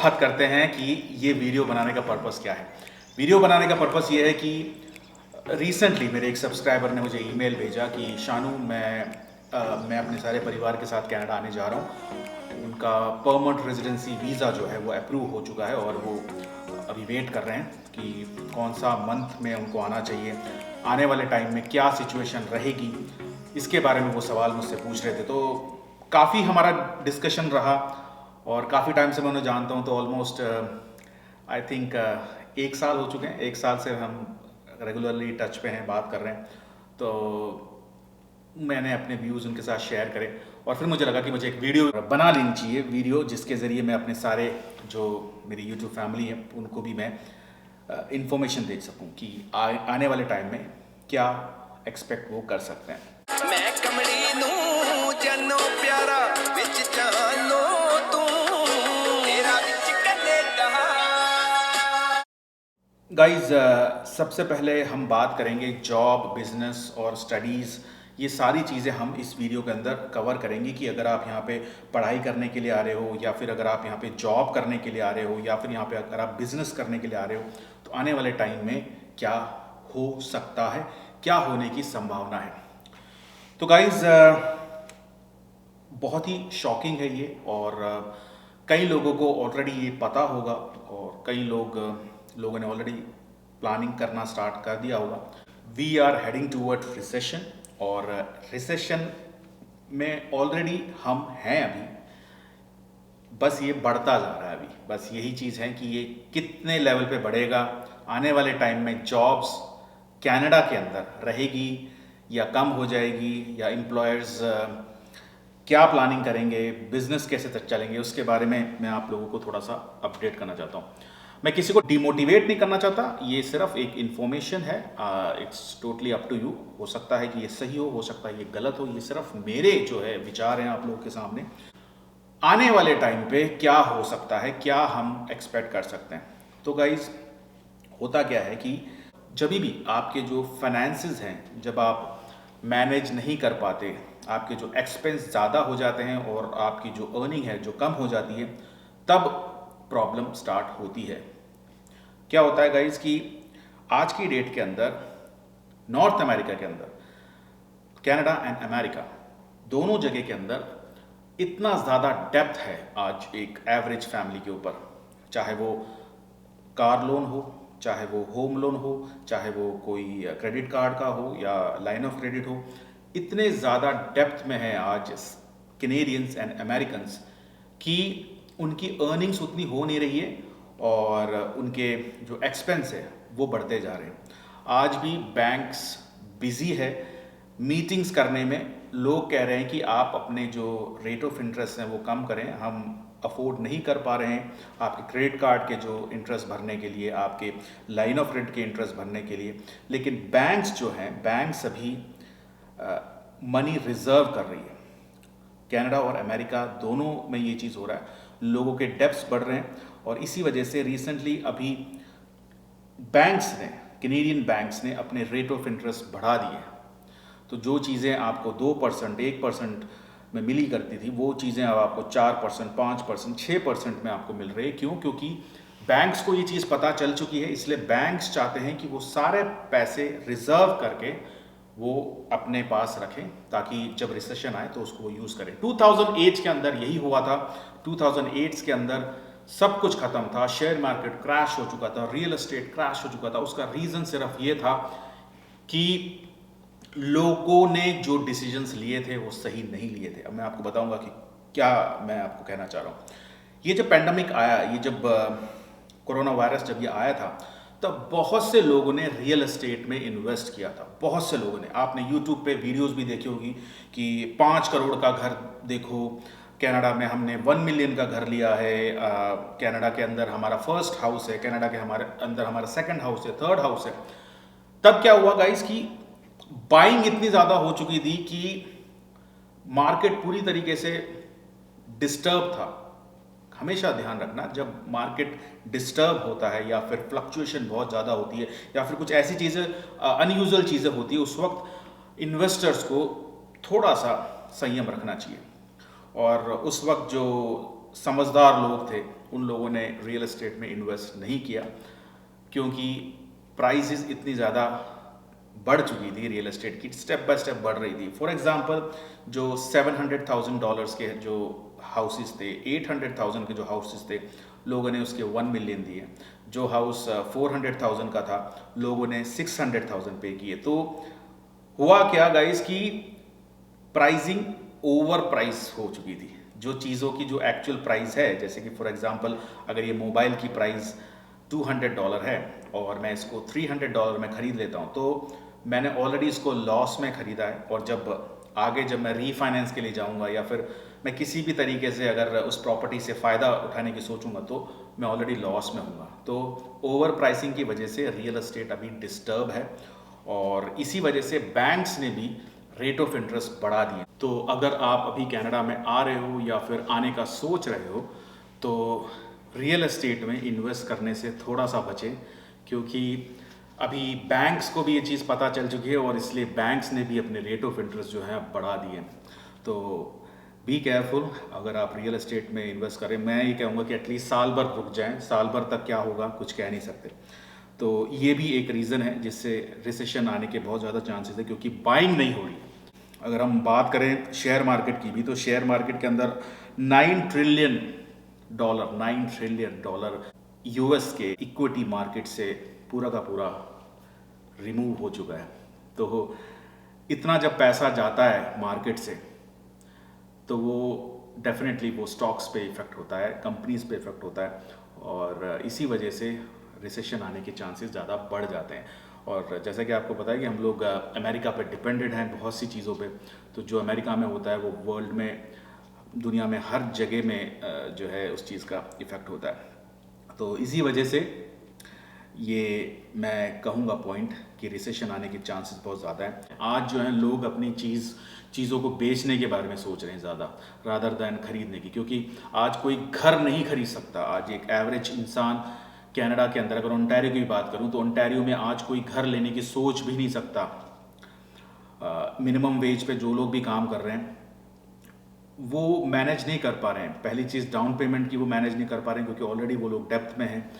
बात करते हैं कि ये वीडियो बनाने का पर्पस क्या है। वीडियो बनाने का पर्पस ये है कि रिसेंटली मेरे एक सब्सक्राइबर ने मुझे ईमेल भेजा कि शानू मैं अपने सारे परिवार के साथ कनाडा आने जा रहा हूँ। उनका परमानेंट रेजिडेंसी वीज़ा जो है वो अप्रूव हो चुका है और वो अभी वेट कर रहे हैं कि कौन सा मंथ में उनको आना चाहिए, आने वाले टाइम में क्या सिचुएशन रहेगी, इसके बारे में वो सवाल मुझसे पूछ रहे थे। तो काफ़ी हमारा डिस्कशन रहा और काफ़ी टाइम से मैं उन्हें जानता हूँ, तो ऑलमोस्ट आई थिंक 1 साल हो चुके हैं। 1 साल से हम रेगुलरली टच पे हैं, बात कर रहे हैं। तो मैंने अपने व्यूज़ उनके साथ शेयर करे और फिर मुझे लगा कि मुझे एक वीडियो बना लेनी चाहिए, वीडियो जिसके ज़रिए मैं अपने सारे जो मेरी यूट्यूब फैमिली है उनको भी मैं इंफॉर्मेशन दे सकूं कि आने वाले टाइम में क्या एक्सपेक्ट वो कर सकते हैं। मैं कमली नूं जनो प्यारा विच जानो तू तेरा विच कनेडा। गाइज, सबसे पहले हम बात करेंगे जॉब, बिजनेस और स्टडीज़। ये सारी चीज़ें हम इस वीडियो के अंदर कवर करेंगे कि अगर आप यहाँ पे पढ़ाई करने के लिए आ रहे हो या फिर अगर आप यहाँ पे जॉब करने के लिए आ रहे हो या फिर यहाँ पे अगर आप बिजनेस करने के लिए आ रहे हो तो आने वाले टाइम में क्या हो सकता है, क्या होने की संभावना है। तो गाइज, बहुत ही शॉकिंग है ये और कई लोगों को ऑलरेडी ये पता होगा और कई लोगों ने ऑलरेडी प्लानिंग करना स्टार्ट कर दिया होगा। We are heading toward recession और रिसेशन में ऑलरेडी हम हैं अभी, बस ये बढ़ता जा रहा है अभी। बस यही चीज़ है कि ये कितने लेवल पे बढ़ेगा, आने वाले टाइम में जॉब्स कनाडा के अंदर रहेगी या कम हो जाएगी, या एम्प्लॉयर्स क्या प्लानिंग करेंगे, बिजनेस कैसे तक चलेंगे, उसके बारे में मैं आप लोगों को थोड़ा सा अपडेट करना चाहता हूँ। मैं किसी को डिमोटिवेट नहीं करना चाहता, ये सिर्फ एक इन्फॉर्मेशन है। It's totally up to you. हो सकता है कि ये सही हो सकता है ये गलत हो। ये सिर्फ मेरे जो है विचार हैं आप लोगों के सामने। आने वाले टाइम पे क्या हो सकता है, क्या हम एक्सपेक्ट कर सकते हैं। तो गाइज, होता क्या है कि जब भी आपके जो फाइनेंसेस हैं, जब आप मैनेज नहीं कर पाते, आपके जो एक्सपेंस ज़्यादा हो जाते हैं और आपकी जो अर्निंग है जो कम हो जाती है, तब प्रॉब्लम स्टार्ट होती है। क्या होता है गाइज कि आज की डेट के अंदर नॉर्थ अमेरिका के अंदर, कनाडा एंड अमेरिका दोनों जगह के अंदर इतना ज़्यादा डेप्थ है आज एक एवरेज फैमिली के ऊपर, चाहे वो कार लोन हो, चाहे वो होम लोन हो, चाहे वो कोई क्रेडिट कार्ड का हो या लाइन ऑफ क्रेडिट हो। इतने ज़्यादा डेप्थ में है आज कैनेडियंस एंड अमेरिकन्स कि उनकी अर्निंग्स उतनी हो नहीं रही है और उनके जो एक्सपेंस है वो बढ़ते जा रहे हैं। आज भी बैंक्स बिजी है मीटिंग्स करने में। लोग कह रहे हैं कि आप अपने जो रेट ऑफ इंटरेस्ट हैं वो कम करें, हम अफोर्ड नहीं कर पा रहे हैं आपके क्रेडिट कार्ड के जो इंटरेस्ट भरने के लिए, आपके लाइन ऑफ क्रेडिट के इंटरेस्ट भरने के लिए। लेकिन बैंक्स जो हैं, बैंक्स अभी मनी रिजर्व कर रही है। कनाडा और अमेरिका दोनों में ये चीज़ हो रहा है, लोगों के डेब्ट्स बढ़ रहे हैं और इसी वजह से रिसेंटली अभी बैंक्स ने, कैनेडियन बैंक्स ने अपने रेट ऑफ इंटरेस्ट बढ़ा दिए। तो जो चीज़ें आपको 2%, 1% में मिली करती थी, वो चीज़ें अब आपको 4%, 5%, 6% में आपको मिल रही है। क्यों? क्योंकि बैंक्स को ये चीज़ पता चल चुकी है, इसलिए बैंक्स चाहते हैं कि वो सारे पैसे रिजर्व करके वो अपने पास रखें ताकि जब रिसेशन आए तो उसको वो यूज़ करें। 2008 के अंदर यही हुआ था। 2008 के अंदर सब कुछ खत्म था, शेयर मार्केट क्रैश हो चुका था, रियल एस्टेट क्रैश हो चुका था। उसका रीज़न सिर्फ ये था कि लोगों ने जो डिसीजंस लिए थे वो सही नहीं लिए थे। अब मैं आपको बताऊंगा कि क्या मैं आपको कहना चाह रहा हूँ। ये जब पैंडमिक आया, ये जब कोरोना वायरस जब ये आया था, तब बहुत से लोगों ने रियल एस्टेट में इन्वेस्ट किया था। बहुत से लोगों ने, आपने यूट्यूब पे वीडियोस भी देखी होगी कि 5 करोड़ का घर देखो, कनाडा में हमने 1 मिलियन का घर लिया है, कनाडा के अंदर हमारा फर्स्ट हाउस है, कनाडा के हमारे अंदर हमारा सेकंड हाउस है, थर्ड हाउस है। तब क्या हुआ गाइस कि बाइंग इतनी ज़्यादा हो चुकी थी कि मार्केट पूरी तरीके से डिस्टर्ब था। हमेशा ध्यान रखना, जब मार्केट डिस्टर्ब होता है या फिर फ्लक्चुएशन बहुत ज़्यादा होती है या फिर कुछ ऐसी चीज़ें अनयूजुअल चीज़ें होती है, उस वक्त इन्वेस्टर्स को थोड़ा सा संयम रखना चाहिए। और उस वक्त जो समझदार लोग थे उन लोगों ने रियल एस्टेट में इन्वेस्ट नहीं किया, क्योंकि प्राइसेस इतनी ज़्यादा बढ़ चुकी थी रियल एस्टेट की, स्टेप बाय स्टेप बढ़ रही थी। फॉर एग्जांपल जो $700,000 के जो हाउसेस थे, 800,000 के जो हाउसेस थे, लोगों ने उसके 1 मिलियन दिए। जो हाउस 400,000 का था, लोगों ने 600,000 पे किए। तो हुआ क्या गाइस कि प्राइसिंग ओवर प्राइस हो चुकी थी। जो चीज़ों की जो एक्चुअल प्राइस है, जैसे कि फॉर एग्जांपल अगर ये मोबाइल की प्राइस $200 है और मैं इसको $300 में ख़रीद लेता हूँ, तो मैंने ऑलरेडी इसको लॉस में ख़रीदा है। और जब मैं रीफाइनेंस के लिए जाऊँगा या फिर मैं किसी भी तरीके से अगर उस प्रॉपर्टी से फ़ायदा उठाने की सोचूंगा, तो मैं ऑलरेडी लॉस में हूँगा। तो ओवर प्राइसिंग की वजह से रियल एस्टेट अभी डिस्टर्ब है, और इसी वजह से बैंक्स ने भी रेट ऑफ इंटरेस्ट बढ़ा दिए। तो अगर आप अभी कनाडा में आ रहे हो या फिर आने का सोच रहे हो, तो रियल एस्टेट में इन्वेस्ट करने से थोड़ा सा बचें, क्योंकि अभी बैंक्स को भी ये चीज़ पता चल चुकी है, और इसलिए बैंक्स ने भी अपने रेट ऑफ इंटरेस्ट जो है बढ़ा दिए। तो बी केयरफुल अगर आप रियल एस्टेट में इन्वेस्ट करें। मैं ये कहूँगा कि एटलीस्ट साल भर रुक जाएं। साल भर तक क्या होगा कुछ कह नहीं सकते। तो ये भी एक रीज़न है जिससे रिसेशन आने के बहुत ज़्यादा चांसेस है, क्योंकि बाइंग नहीं हो रही। अगर हम बात करें शेयर मार्केट की भी, तो शेयर मार्केट के अंदर $9 ट्रिलियन यूएस के इक्विटी मार्केट से पूरा का पूरा रिमूव हो चुका है। तो इतना जब पैसा जाता है मार्केट से, तो वो डेफिनेटली वो स्टॉक्स पे इफेक्ट होता है, कंपनीज पे इफेक्ट होता है, और इसी वजह से रिसेशन आने के चांसेस ज़्यादा बढ़ जाते हैं। और जैसा कि आपको पता है कि हम लोग अमेरिका पे डिपेंडेड हैं बहुत सी चीज़ों पे। तो जो अमेरिका में होता है वो वर्ल्ड में, दुनिया में हर जगह में जो है उस चीज़ का इफ़ेक्ट होता है। तो इसी वजह से ये मैं कहूँगा पॉइंट कि रिसेशन आने के चांसेस बहुत ज़्यादा हैं। आज जो है लोग अपनी चीज़ों को बेचने के बारे में सोच रहे हैं ज़्यादा, रादर दैन खरीदने की, क्योंकि आज कोई घर नहीं खरीद सकता। आज एक एवरेज इंसान कनाडा के अंदर, अगर ओंटारियो की बात करूं, तो ओंटारियो में आज कोई घर लेने की सोच भी नहीं सकता। मिनिमम वेज पे जो लोग भी काम कर रहे हैं वो मैनेज नहीं कर पा रहे हैं। पहली चीज़ डाउन पेमेंट की वो मैनेज नहीं कर पा रहे हैं, क्योंकि ऑलरेडी वो लोग डेप्थ में हैं।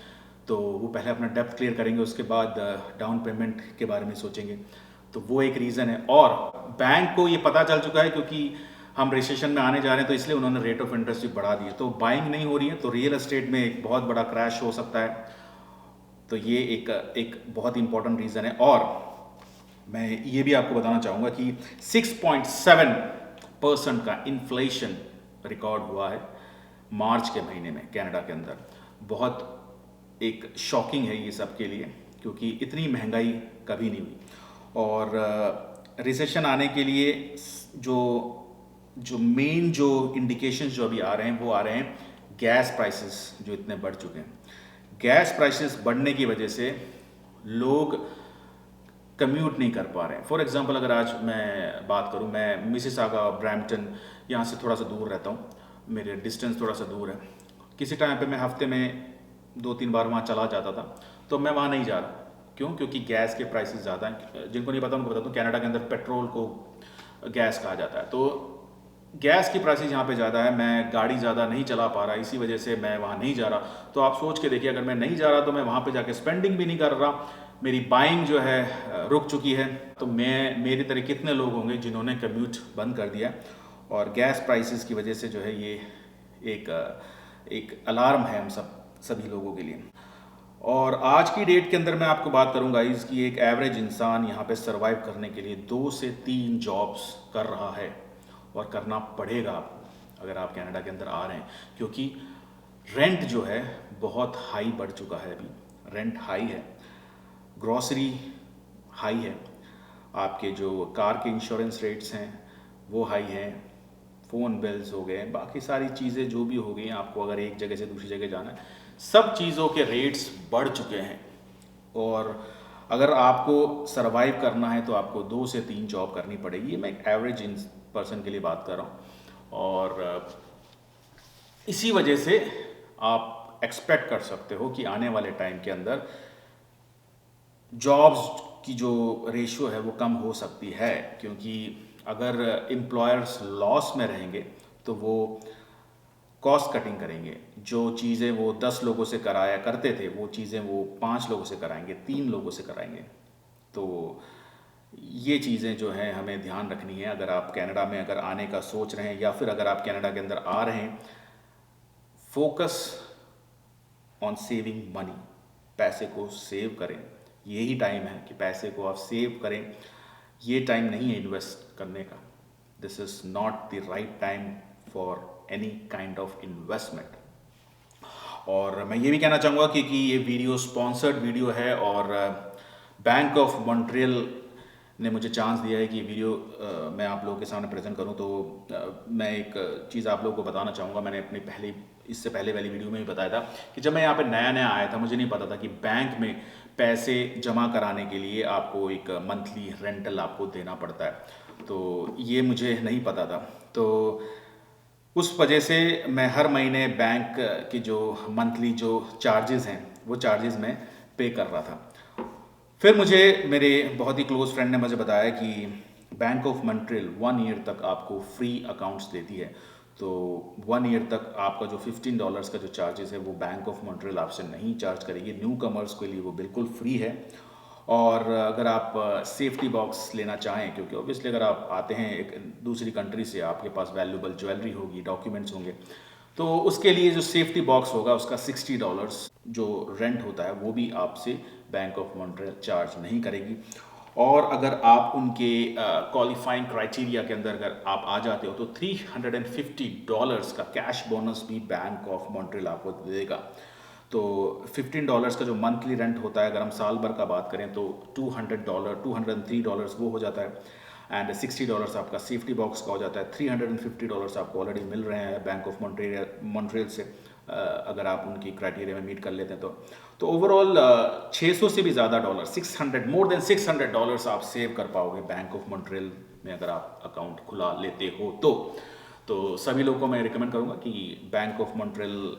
तो वो पहले अपना डेप्थ क्लियर करेंगे, उसके बाद डाउन पेमेंट के बारे में सोचेंगे। तो वो एक रीज़न है। और बैंक को ये पता चल चुका है, क्योंकि हम रिसेशन में आने जा रहे हैं, तो इसलिए उन्होंने रेट ऑफ इंटरेस्ट भी बढ़ा दिए। तो बाइंग नहीं हो रही है, तो रियल एस्टेट में एक बहुत बड़ा क्रैश हो सकता है। तो ये एक बहुत इंपॉर्टेंट रीज़न है। और मैं ये भी आपको बताना चाहूँगा कि 6.7% का इन्फ्लेशन रिकॉर्ड हुआ है मार्च के महीने में कनाडा के अंदर। बहुत एक शॉकिंग है ये सब के लिए, क्योंकि इतनी महंगाई कभी नहीं हुई। और रिसेशन आने के लिए जो मेन जो इंडिकेशंस जो अभी आ रहे हैं, वो आ रहे हैं गैस प्राइसेस जो इतने बढ़ चुके हैं। गैस प्राइसेस बढ़ने की वजह से लोग कम्यूट नहीं कर पा रहे हैं। फॉर एग्जांपल अगर आज मैं बात करूं, मैं मिसिसागा, ब्रैम्पटन यहाँ से थोड़ा सा दूर रहता हूँ, मेरे डिस्टेंस थोड़ा सा दूर है। किसी टाइम पे मैं हफ्ते में 2-3 बार वहाँ चला जाता था, तो मैं वहाँ नहीं जा रहा। क्यों? क्योंकि गैस के प्राइसेस ज़्यादा हैं। जिनको नहीं पता उनको बता दूँ, कनाडा के अंदर पेट्रोल को गैस कहा जाता है। तो गैस की प्राइसेस यहाँ पे ज़्यादा है, मैं गाड़ी ज़्यादा नहीं चला पा रहा, इसी वजह से मैं वहाँ नहीं जा रहा। तो आप सोच के देखिए, अगर मैं नहीं जा रहा तो मैं वहाँ पे जाके स्पेंडिंग भी नहीं कर रहा, मेरी बाइंग जो है रुक चुकी है। तो मेरी तरह कितने लोग होंगे जिन्होंने कम्यूट बंद कर दिया। और गैस प्राइसेस की वजह से जो है ये एक अलार्म है हम सभी लोगों के लिए। और आज की डेट के अंदर मैं आपको बात करूंगा इसकी, एक एवरेज इंसान यहाँ पे सरवाइव करने के लिए 2 से 3 जॉब्स कर रहा है, और करना पड़ेगा आपको अगर आप कनाडा के अंदर आ रहे हैं, क्योंकि रेंट जो है बहुत हाई बढ़ चुका है। अभी रेंट हाई है, ग्रॉसरी हाई है, आपके जो कार के इंश्योरेंस रेट्स हैं वो हाई हैं, फ़ोन बिल्स हो गए, बाकी सारी चीज़ें जो भी हो गई, आपको अगर एक जगह से दूसरी जगह जाना है, सब चीज़ों के रेट्स बढ़ चुके हैं। और अगर आपको सरवाइव करना है तो आपको 2 से 3 जॉब करनी पड़ेगी। मैं एक एवरेज पर्सन के लिए बात कर रहा हूँ। और इसी वजह से आप एक्सपेक्ट कर सकते हो कि आने वाले टाइम के अंदर जॉब्स की जो रेशियो है वो कम हो सकती है, क्योंकि अगर एम्प्लॉयर्स लॉस में रहेंगे तो वो कॉस्ट कटिंग करेंगे। जो चीज़ें वो 10 लोगों से कराया करते थे वो चीज़ें वो 5 लोगों से कराएंगे, 3 लोगों से कराएंगे। तो ये चीज़ें जो हैं हमें ध्यान रखनी है अगर आप कनाडा में अगर आने का सोच रहे हैं या फिर अगर आप कनाडा के अंदर आ रहे हैं। फोकस ऑन सेविंग मनी, पैसे को सेव करें। यही टाइम है कि पैसे को आप सेव करें। ये टाइम नहीं है इन्वेस्ट करने का। This is not the right time for any kind of investment. और मैं ये भी कहना चाहूँगा कि ये वीडियो स्पॉन्सर्ड वीडियो है और बैंक ऑफ मॉन्ट्रियल ने मुझे चांस दिया है कि ये वीडियो मैं आप लोगों के सामने प्रेजेंट करूं। तो मैं एक चीज़ आप लोगों को बताना चाहूँगा। मैंने अपनी इससे पहले वाली वीडियो में भी बताया था कि जब मैं यहाँ पे नया नया आया था मुझे नहीं पता था कि बैंक में पैसे जमा कराने के लिए आपको एक मंथली रेंटल आपको देना पड़ता है। तो ये मुझे नहीं पता था। तो उस वजह से मैं हर महीने बैंक की जो मंथली जो चार्जेस हैं वो चार्जेस मैं पे कर रहा था। फिर मुझे मेरे बहुत ही क्लोज फ्रेंड ने मुझे बताया कि बैंक ऑफ मॉन्ट्रियल 1 ईयर तक आपको फ्री अकाउंट्स देती है। तो 1 ईयर तक आपका जो $15 का जो चार्जेस है वो बैंक ऑफ मॉन्ट्रियल आपसे नहीं चार्ज करेगी। न्यू कमर्स के लिए वो बिल्कुल फ्री है। और अगर आप सेफ्टी बॉक्स लेना चाहें, क्योंकि ऑब्वियसली अगर आप आते हैं एक दूसरी कंट्री से, आपके पास वैल्यूबल ज्वेलरी होगी, डॉक्यूमेंट्स होंगे, तो उसके लिए जो सेफ्टी बॉक्स होगा उसका $60 जो रेंट होता है वो भी आपसे बैंक ऑफ मॉन्ट्रियल चार्ज नहीं करेगी। और अगर आप उनके क्वालिफाइंग क्राइटेरिया के अंदर अगर आप आ जाते हो तो $350 का कैश बोनस भी बैंक ऑफ मॉन्ट्रियल आपको देगा। तो $15 का जो मंथली रेंट होता है, अगर हम साल भर का बात करें तो $200 $203 वो हो जाता है। एंड $60 आपका सेफ्टी बॉक्स का हो जाता है। $350 आपको ऑलरेडी मिल रहे हैं बैंक ऑफ मॉन्ट्रियल से, अगर आप उनकी क्राइटेरिया में मीट कर लेते हैं तो ओवरऑल 600 से भी ज़्यादा डॉलर, 600 मोर देन $600 आप सेव कर पाओगे बैंक ऑफ मॉन्ट्रियल में अगर आप अकाउंट खुला लेते हो तो सभी लोगों को मैं रिकमेंड करूँगा कि बैंक ऑफ मॉन्ट्रियल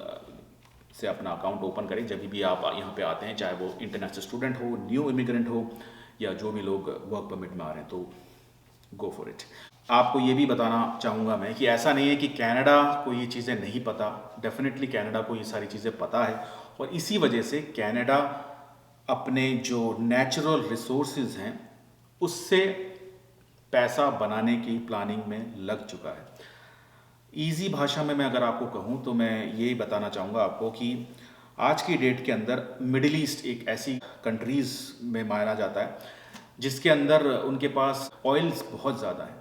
से अपना अकाउंट ओपन करें जब भी आप यहाँ पे आते हैं, चाहे वो इंटरनेशनल स्टूडेंट हो, न्यू इमिग्रेंट हो, या जो भी लोग वर्क परमिट में आ रहे हैं, तो गो फॉर इट। आपको ये भी बताना चाहूँगा मैं कि ऐसा नहीं है कि कनाडा को ये चीज़ें नहीं पता। डेफिनेटली कनाडा को ये सारी चीज़ें पता है और इसी वजह से कनाडा अपने जो नेचुरल रिसोर्सेज हैं उससे पैसा बनाने की प्लानिंग में लग चुका है। ईजी भाषा में मैं अगर आपको कहूँ तो मैं यही बताना चाहूँगा आपको कि आज की डेट के अंदर मिडिल ईस्ट एक ऐसी कंट्रीज़ में माना जाता है जिसके अंदर उनके पास ऑयल्स बहुत ज़्यादा है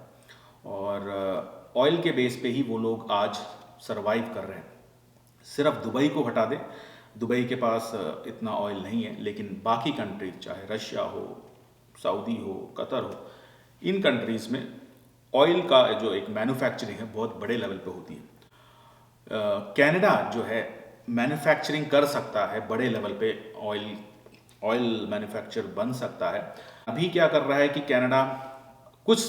और ऑयल के बेस पे ही वो लोग आज सरवाइव कर रहे हैं। सिर्फ दुबई को हटा दें, दुबई के पास इतना ऑयल नहीं है, लेकिन बाकी कंट्रीज चाहे रशिया हो, सऊदी हो, कतर हो, इन कंट्रीज़ में ऑयल का जो एक मैन्युफैक्चरिंग है बहुत बड़े लेवल पे होती है। कनाडा जो है मैन्युफैक्चरिंग कर सकता है बड़े लेवल पे, ऑयल मैन्युफैक्चर बन सकता है। अभी क्या कर रहा है कि कनाडा कुछ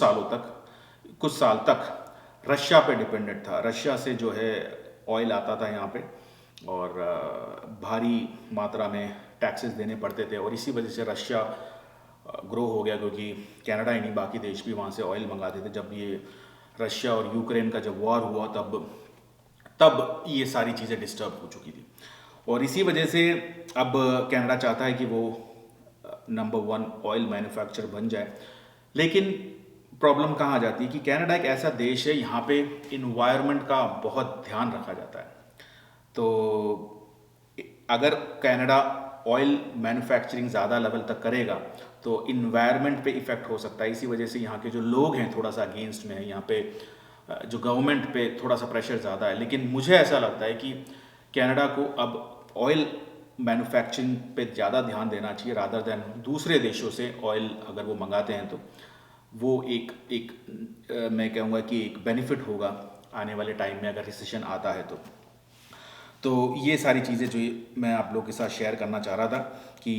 साल तक रशिया पे डिपेंडेंट था। रशिया से जो है ऑयल आता था यहाँ पे और भारी मात्रा में टैक्सेस देने पड़ते थे और इसी वजह से रशिया ग्रो हो गया, क्योंकि कनाडा ही नहीं बाकी देश भी वहाँ से ऑयल मंगाते थे। जब ये रशिया और यूक्रेन का जब वॉर हुआ तब ये सारी चीज़ें डिस्टर्ब हो चुकी थी और इसी वजह से अब कनाडा चाहता है कि वो नंबर 1 ऑयल मैन्युफैक्चर बन जाए। लेकिन प्रॉब्लम कहाँ आ जाती है कि कनाडा एक ऐसा देश है यहाँ पे इन्वायरमेंट का बहुत ध्यान रखा जाता है। तो अगर कनाडा ऑयल मैन्युफैक्चरिंग ज़्यादा लेवल तक करेगा तो इन्वायरमेंट पे इफ़ेक्ट हो सकता है। इसी वजह से यहाँ के जो लोग हैं थोड़ा सा अगेंस्ट में है, यहाँ पे जो गवर्नमेंट पे थोड़ा सा प्रेशर ज़्यादा है। लेकिन मुझे ऐसा लगता है कि कनाडा को अब ऑयल मैन्युफैक्चरिंग पे ज़्यादा ध्यान देना चाहिए रादर दैन दूसरे देशों से ऑयल अगर वो मंगाते हैं तो वो एक मैं कहूँगा कि एक बेनिफिट होगा आने वाले टाइम में अगर रिसेशन आता है तो ये सारी चीज़ें जो मैं आप लोगों के साथ शेयर करना चाह रहा था कि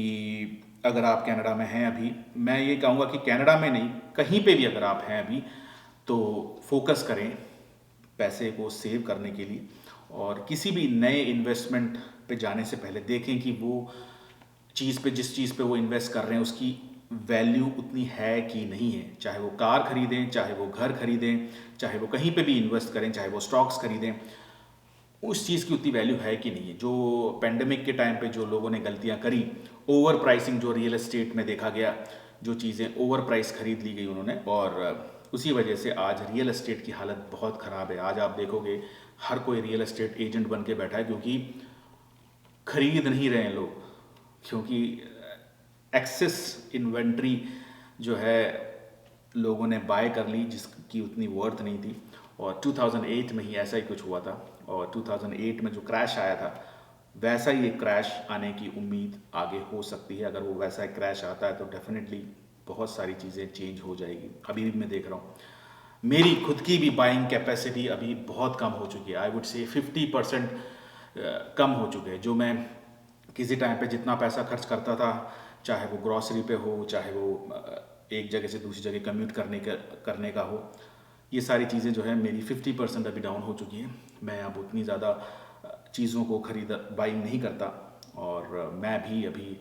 अगर आप कनाडा में हैं अभी, मैं ये कहूँगा कि कनाडा में नहीं, कहीं पे भी अगर आप हैं अभी तो फोकस करें पैसे को सेव करने के लिए और किसी भी नए इन्वेस्टमेंट पे जाने से पहले देखें कि वो चीज़ पे जिस चीज़ पे वो इन्वेस्ट कर रहे हैं उसकी वैल्यू उतनी है कि नहीं है। चाहे वो कार खरीदें, चाहे वो घर खरीदें, चाहे वो कहीं पे भी इन्वेस्ट करें, चाहे वो स्टॉक्स खरीदें, उस चीज़ की उतनी वैल्यू है कि नहीं है। जो पेंडेमिक के टाइम पे जो लोगों ने गलतियां करी, ओवर प्राइसिंग जो रियल एस्टेट में देखा गया, जो चीज़ें ओवर प्राइस खरीद ली गई उन्होंने, और उसी वजह से आज रियल एस्टेट की हालत बहुत ख़राब है। आज आप देखोगे हर कोई रियल एस्टेट एजेंट बन के बैठा है, क्योंकि खरीद नहीं रहे हैं लोग, क्योंकि एक्सेस इन्वेंट्री जो है लोगों ने बाय कर ली जिसकी उतनी वर्थ नहीं थी। और 2008 में ही ऐसा ही कुछ हुआ था, और 2008 में जो क्रैश आया था वैसा ही एक क्रैश आने की उम्मीद आगे हो सकती है। अगर वो वैसा एक क्रैश आता है तो डेफिनेटली बहुत सारी चीज़ें चेंज हो जाएगी। अभी भी मैं देख रहा हूँ मेरी खुद की भी बाइंग कैपेसिटी अभी बहुत कम हो चुकी है। आई वुड से 50% कम हो चुके हैं। जो मैं किसी टाइम पे जितना पैसा खर्च करता था, चाहे वो ग्रॉसरी पे हो, चाहे वो एक जगह से दूसरी जगह कम्यूट करने का हो, ये सारी चीज़ें जो है मेरी 50% अभी डाउन हो चुकी हैं। मैं अब उतनी ज़्यादा चीज़ों को बाइंग नहीं करता, और मैं भी अभी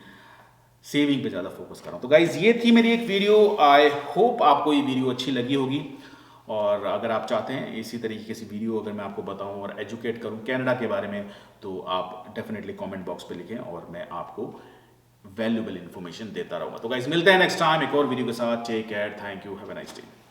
सेविंग पे ज़्यादा फोकस कर रहा हूँ। तो गाइज़, ये थी मेरी एक वीडियो। आई होप आपको ये वीडियो अच्छी लगी होगी, और अगर आप चाहते हैं इसी तरीके की वीडियो अगर मैं आपको बताऊं और एजुकेट करूं कनाडा के बारे में, तो आप डेफिनेटली कमेंट बॉक्स पे लिखें और मैं आपको वैल्यूएबल इन्फॉर्मेशन देता रहूंगा। तो गाइज, मिलते हैं नेक्स्ट टाइम एक और वीडियो के साथ। Take care, thank you, have a nice day.